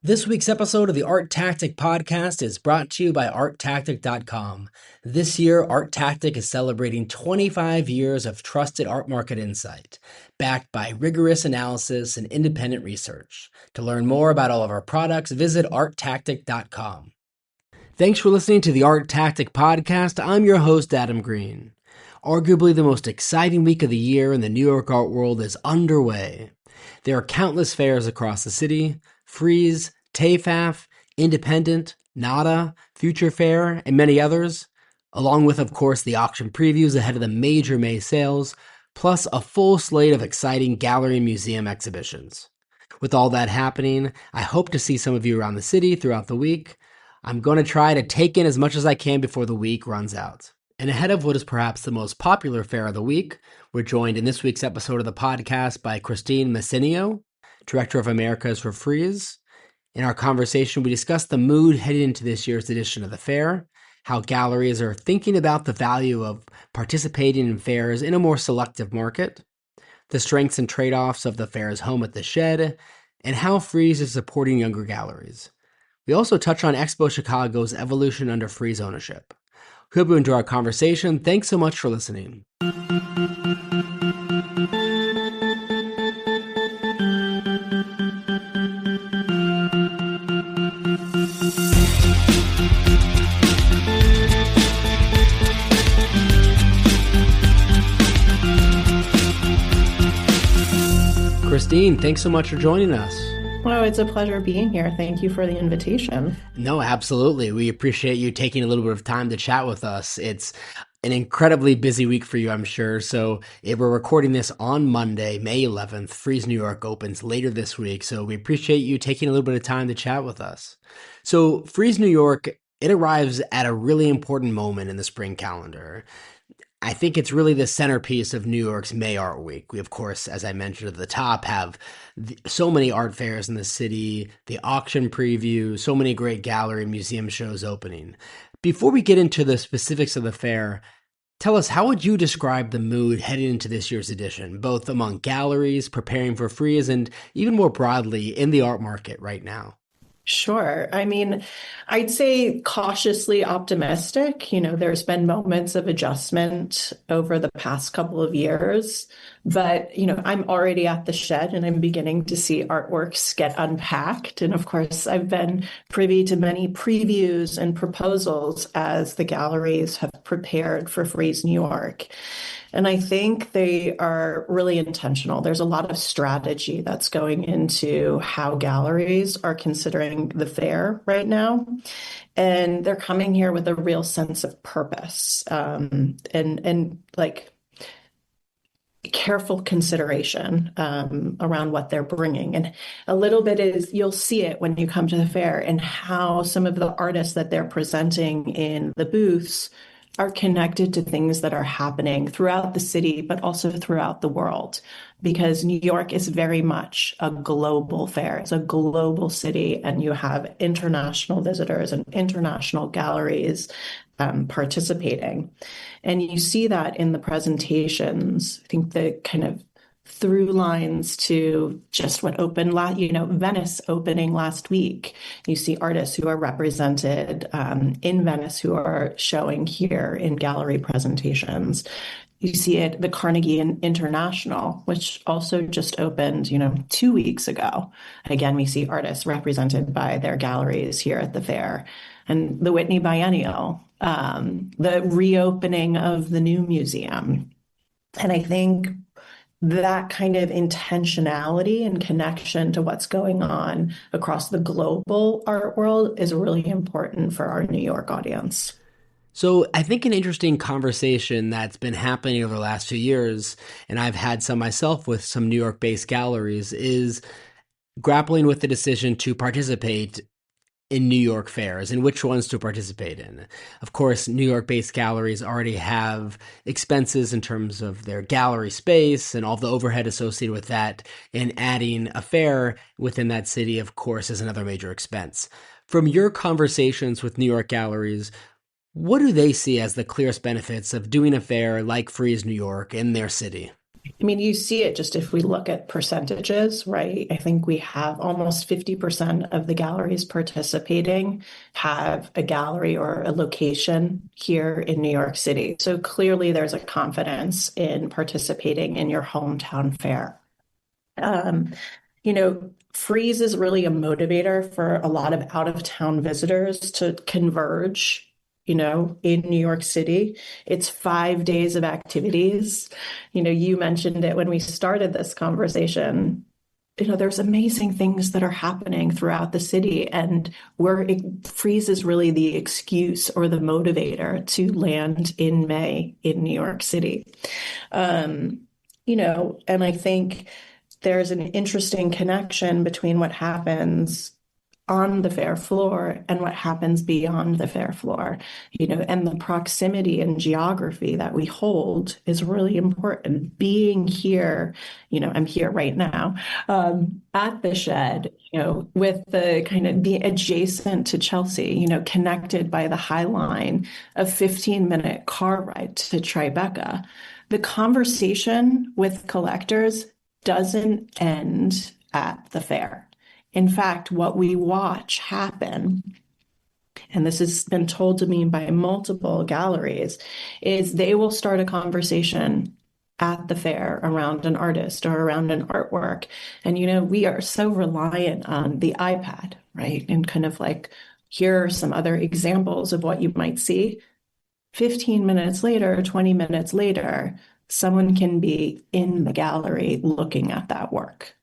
This week's episode of the ArtTactic Podcast is brought to you by ArtTactic.com. This year, ArtTactic is celebrating 25 years of trusted art market insight, backed by rigorous analysis and independent research. To learn more about all of our products, visit ArtTactic.com. Thanks for listening to the ArtTactic Podcast. I'm your host, Adam Green. Arguably the most exciting week of the year in the New York art world is underway. There are countless fairs across the city: Frieze, TAFAF, Independent, NADA, Future Fair, and many others, along with, of course, the auction previews ahead of the major May sales, plus a full slate of exciting gallery and museum exhibitions. With all that happening, I hope to see some of you around the city throughout the week. I'm going to try to take in as much as I can before the week runs out. And ahead of what is perhaps the most popular fair of the week, we're joined in this week's episode of the podcast by Christine Messineo, Director of Americas for Frieze. In our conversation, we discussed the mood headed into this year's edition of the fair, how galleries are thinking about the value of participating in fairs in a more selective market, the strengths and trade-offs of the fair's home at the Shed, and how Frieze is supporting younger galleries. We also touch on EXPO Chicago's evolution under Frieze ownership. Hope you enjoy our conversation. Thanks so much for listening. Christine, thanks so much for joining us. Oh, it's a pleasure being here. Thank you for the invitation. No, absolutely. We appreciate you taking a little bit of time to chat with us. It's an incredibly busy week for you, I'm sure. So if we're recording this on Monday, May 11th, Frieze New York opens later this week. So we appreciate you taking a little bit of time to chat with us. So Frieze New York, it arrives at a really important moment in the spring calendar. I think it's really the centerpiece of New York's May Art Week. We, of course, as I mentioned at the top, have so many art fairs in the city, the auction preview, so many great gallery and museum shows opening. Before we get into the specifics of the fair, tell us, how would you describe the mood heading into this year's edition, both among galleries preparing for Frieze and even more broadly in the art market right now? Sure. I mean, I'd say cautiously optimistic. There's been moments of adjustment over the past couple of years, but, I'm already at the Shed and I'm beginning to see artworks get unpacked. And of course, I've been privy to many previews and proposals as the galleries have prepared for Frieze New York. And I think they are really intentional. There's a lot of strategy that's going into how galleries are considering the fair right now. And they're coming here with a real sense of purpose, and like careful consideration around what they're bringing. And a little bit is, you'll see it when you come to the fair and how some of the artists that they're presenting in the booths are connected to things that are happening throughout the city, but also throughout the world, because New York is very much a global fair. It's a global city, and you have international visitors and international galleries participating. And you see that in the presentations. I think the kind of through lines to just what opened Venice opening last week. You see artists who are represented in Venice who are showing here in gallery presentations. You see it, the Carnegie International, which also just opened, 2 weeks ago. Again, we see artists represented by their galleries here at the fair. And the Whitney Biennial, the reopening of the new museum. And I think that kind of intentionality and connection to what's going on across the global art world is really important for our New York audience. So I think an interesting conversation that's been happening over the last few years, and I've had some myself with some New York-based galleries, is grappling with the decision to participate in New York fairs and which ones to participate in. Of course, New York-based galleries already have expenses in terms of their gallery space and all the overhead associated with that, and adding a fair within that city, of course, is another major expense. From your conversations with New York galleries, what do they see as the clearest benefits of doing a fair like Frieze New York in their city? I mean, you see it just if we look at percentages, right? I think we have almost 50% of the galleries participating have a gallery or a location here in New York City. So clearly there's a confidence in participating in your hometown fair. Um, Frieze is really a motivator for a lot of out of town visitors to converge, in New York City. It's 5 days of activities. You mentioned it when we started this conversation. There's amazing things that are happening throughout the city, and Frieze is really the excuse or the motivator to land in May in New York City. And I think there's an interesting connection between what happens on the fair floor and what happens beyond the fair floor, and the proximity and geography that we hold is really important. Being here, I'm here right now, at the shed, with the kind of being adjacent to Chelsea, connected by the High Line, a 15-minute car ride to Tribeca. The conversation with collectors doesn't end at the fair. In fact, what we watch happen, and this has been told to me by multiple galleries, is they will start a conversation at the fair around an artist or around an artwork. And, we are so reliant on the iPad, right? And kind of like, here are some other examples of what you might see. 15 minutes later, 20 minutes later, someone can be in the gallery looking at that work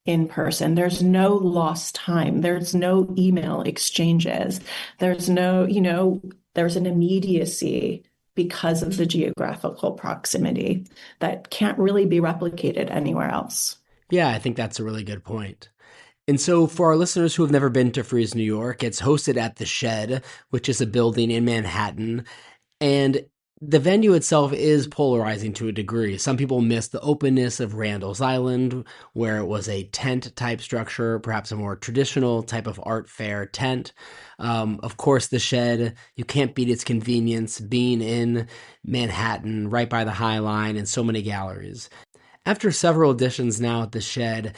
in person. There's no lost time. There's no email exchanges. There's there's an immediacy because of the geographical proximity that can't really be replicated anywhere else. Yeah, I think that's a really good point. And so for our listeners who have never been to Frieze New York, it's hosted at the Shed, which is a building in Manhattan. And the venue itself is polarizing to a degree. Some people miss the openness of Randall's Island, where it was a tent type structure, perhaps a more traditional type of art fair tent. Of course, the Shed, you can't beat its convenience being in Manhattan, right by the High Line, and so many galleries. After several editions now at the Shed,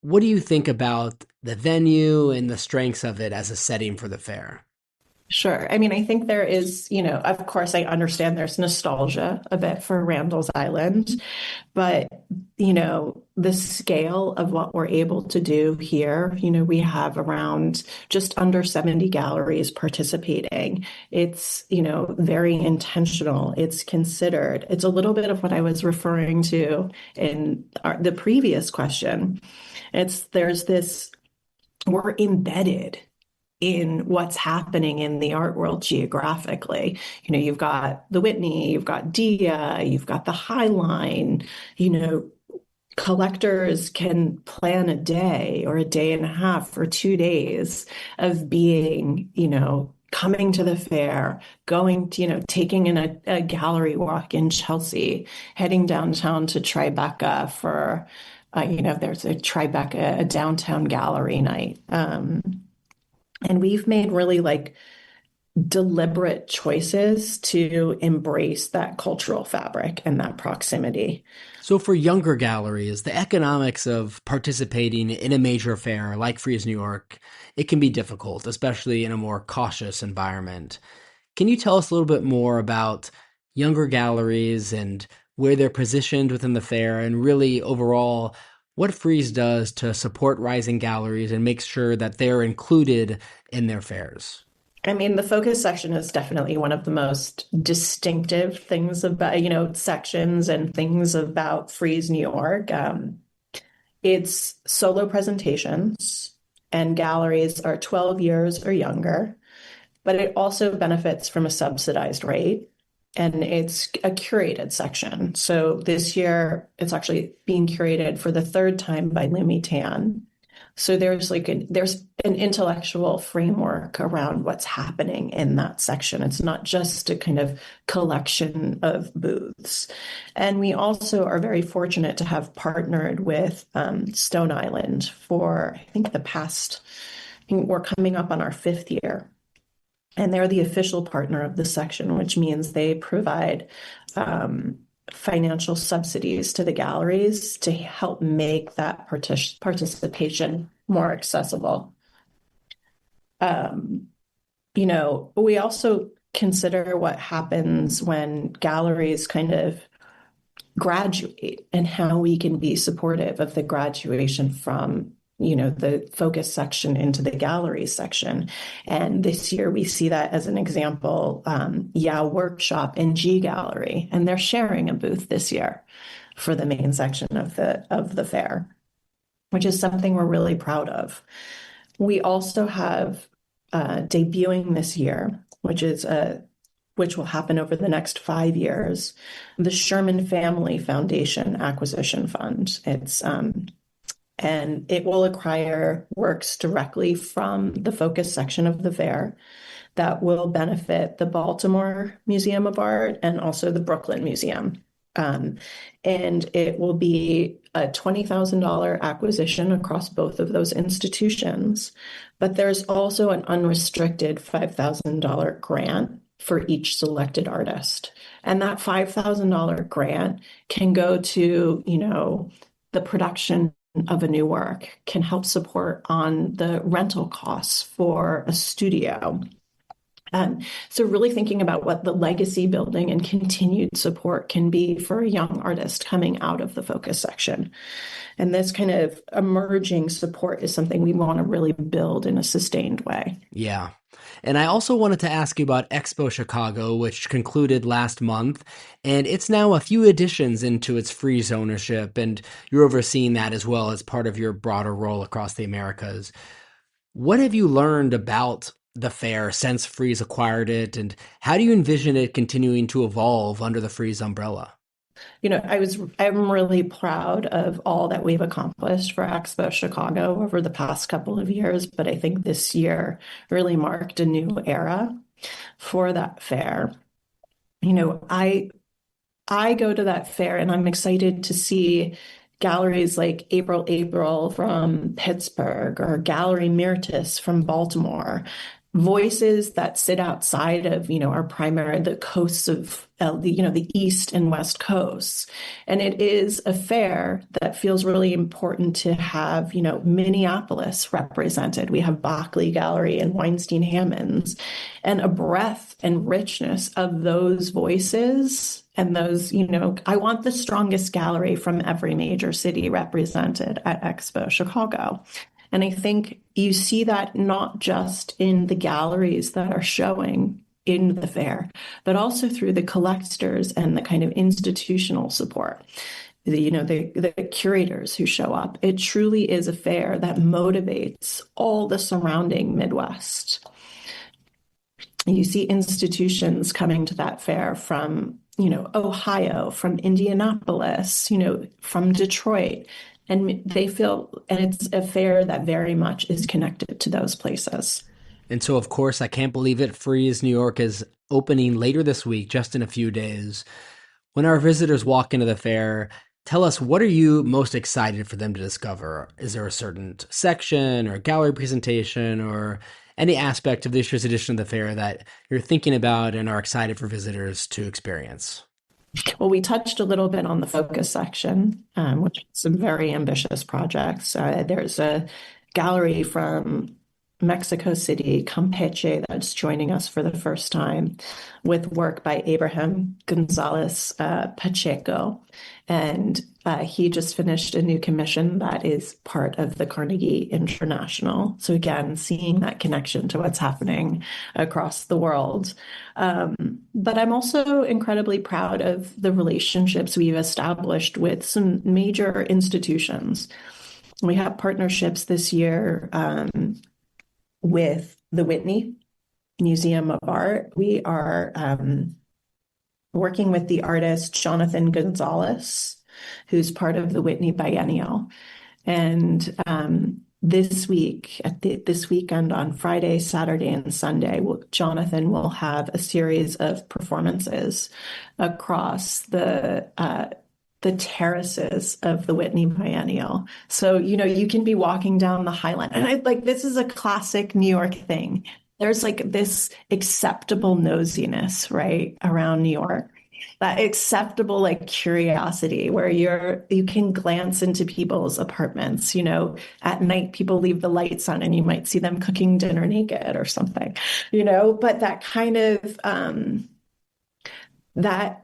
what do you think about the venue and the strengths of it as a setting for the fair? Sure. I mean, I think there is, of course, I understand there's nostalgia a bit for Randall's Island, but, the scale of what we're able to do here, we have around just under 70 galleries participating. It's, very intentional. It's considered. It's a little bit of what I was referring to in the previous question. We're embedded in what's happening in the art world geographically. You've got the Whitney, you've got Dia, you've got the High Line. Collectors can plan a day or a day and a half or 2 days of being, coming to the fair, going to, taking in a gallery walk in Chelsea, heading downtown to Tribeca for, there's a Tribeca, a downtown gallery night. And we've made really deliberate choices to embrace that cultural fabric and that proximity. So for younger galleries, the economics of participating in a major fair like Frieze New York, it can be difficult, especially in a more cautious environment. Can you tell us a little bit more about younger galleries and where they're positioned within the fair, and really overall what Frieze does to support rising galleries and make sure that they're included in their fairs? I mean, the focus section is definitely one of the most distinctive things about, sections and things about Frieze New York. It's solo presentations, and galleries are 12 years or younger, but it also benefits from a subsidized rate. And it's a curated section. So this year, it's actually being curated for the third time by Lumi Tan. So there's an intellectual framework around what's happening in that section. It's not just a kind of collection of booths. And we also are very fortunate to have partnered with Stone Island for, I think, we're coming up on our 5th year. And they're the official partner of the section, which means they provide financial subsidies to the galleries to help make that participation more accessible. We also consider what happens when galleries kind of graduate and how we can be supportive of the graduation from the focus section into the gallery section. And this year we see that as an example, Workshop and G Gallery, and they're sharing a booth this year for the main section of the fair, which is something we're really proud of. We also have debuting this year, which will happen over the next 5 years, the Sherman Family Foundation Acquisition Fund. And it will acquire works directly from the focus section of the fair that will benefit the Baltimore Museum of Art and also the Brooklyn Museum. And it will be a $20,000 acquisition across both of those institutions. But there's also an unrestricted $5,000 grant for each selected artist. And that $5,000 grant can go to, the production of a new work, can help support on the rental costs for a studio. So really thinking about what the legacy building and continued support can be for a young artist coming out of the focus section. And this kind of emerging support is something we want to really build in a sustained way. Yeah. And I also wanted to ask you about EXPO Chicago, which concluded last month, and it's now a few additions into its Frieze ownership, and you're overseeing that as well as part of your broader role across the Americas. What have you learned about the fair since Frieze acquired it, and how do you envision it continuing to evolve under the Frieze umbrella? I'm really proud of all that we've accomplished for EXPO Chicago over the past couple of years, but I think this year really marked a new era for that fair. I go to that fair and I'm excited to see galleries like April from Pittsburgh or Gallery Myrtis from Baltimore, voices that sit outside of, the coasts of the East and West Coasts. And it is a fair that feels really important to have, Minneapolis represented. We have Bockley Gallery and Weinstein Hammonds, and a breadth and richness of those voices. And those, I want the strongest gallery from every major city represented at EXPO Chicago. And I think you see that not just in the galleries that are showing in the fair, but also through the collectors and the kind of institutional support, the curators who show up. It truly is a fair that motivates all the surrounding Midwest. You see institutions coming to that fair from, Ohio, from Indianapolis, from Detroit. And they feel, and it's a fair that very much is connected to those places. And so, of course, I can't believe it, Frieze New York is opening later this week, just in a few days. When our visitors walk into the fair, tell us, what are you most excited for them to discover? Is there a certain section or gallery presentation or any aspect of this year's edition of the fair that you're thinking about and are excited for visitors to experience? Well, we touched a little bit on the focus section, which is some very ambitious projects. There's a gallery from Mexico City, Campeche, that's joining us for the first time with work by Abraham Gonzalez Pacheco. And he just finished a new commission that is part of the Carnegie International. So again, seeing that connection to what's happening across the world. But I'm also incredibly proud of the relationships we've established with some major institutions. We have partnerships this year with the Whitney Museum of Art. We are working with the artist Jonathan Gonzalez, who's part of the Whitney Biennial. And this weekend on Friday, Saturday, and Sunday, Jonathan will have a series of performances across the terraces of the Whitney Biennial. So, you can be walking down the High Line. And this is a classic New York thing. There's this acceptable nosiness, right, around New York. that acceptable like curiosity where you can glance into people's apartments, at night people leave the lights on and you might see them cooking dinner naked or something, but that kind of that,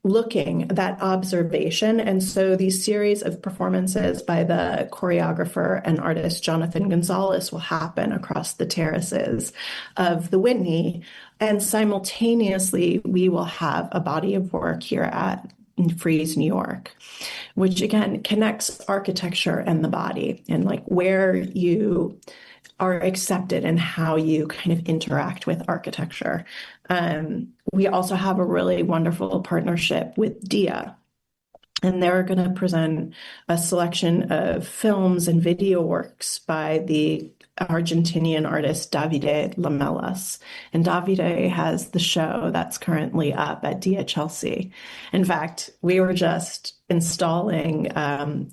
looking, that observation. And so these series of performances by the choreographer and artist Jonathan Gonzalez will happen across the terraces of the Whitney. And simultaneously, we will have a body of work here at Frieze, New York, which again connects architecture and the body and like where you are accepted and how you kind of interact with architecture. We also have a really wonderful partnership with DIA, and they're going to present a selection of films and video works by the Argentinian artist Davide Lamelas. And Davide has the show that's currently up at Dia Chelsea. In fact, we were just installing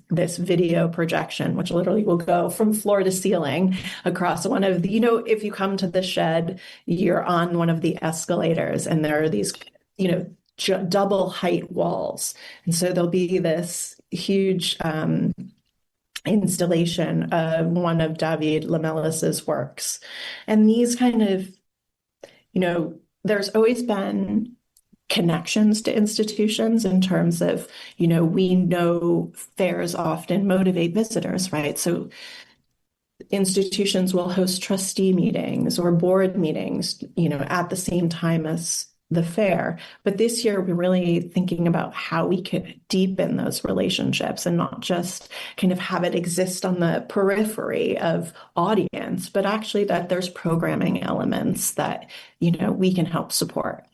this video projection, which literally will go from floor to ceiling across one of the, if you come to the shed, you're on one of the escalators and there are these, double height walls. And so there'll be this huge installation of one of David Lamelas's works. And these kind of, there's always been connections to institutions in terms of, we know fairs often motivate visitors, right? So institutions will host trustee meetings or board meetings, at the same time as the fair. But this year, we're really thinking about how we could deepen those relationships and not just kind of have it exist on the periphery of audience, but actually that there's programming elements that, we can help support.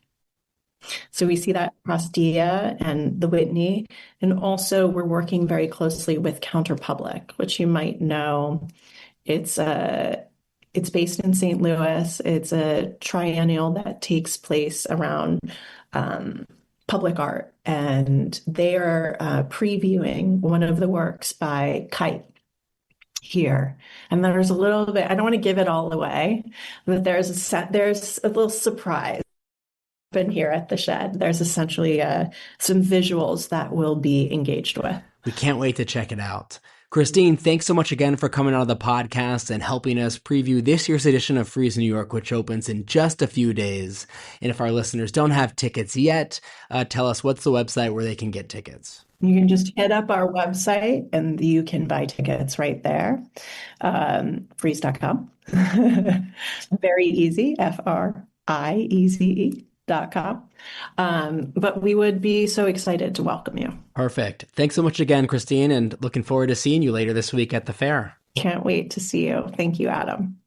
So we see that across DIA and the Whitney. And also we're working very closely with Counterpublic, which you might know. It's based in St. Louis. It's a triennial that takes place around public art. And they are previewing one of the works by Kite here. And there's a little bit, I don't want to give it all away, but there's a little surprise in here at the shed. There's essentially some visuals that we'll be engaged with. We can't wait to check it out. Christine, thanks so much again for coming on the podcast and helping us preview this year's edition of Frieze New York, which opens in just a few days. And if our listeners don't have tickets yet, tell us what's the website where they can get tickets. You can just hit up our website and you can buy tickets right there. Frieze.com. Very easy, FRIEZE.com. But we would be so excited to welcome you. Perfect. Thanks so much again, Christine, and looking forward to seeing you later this week at the fair. Can't wait to see you. Thank you, Adam.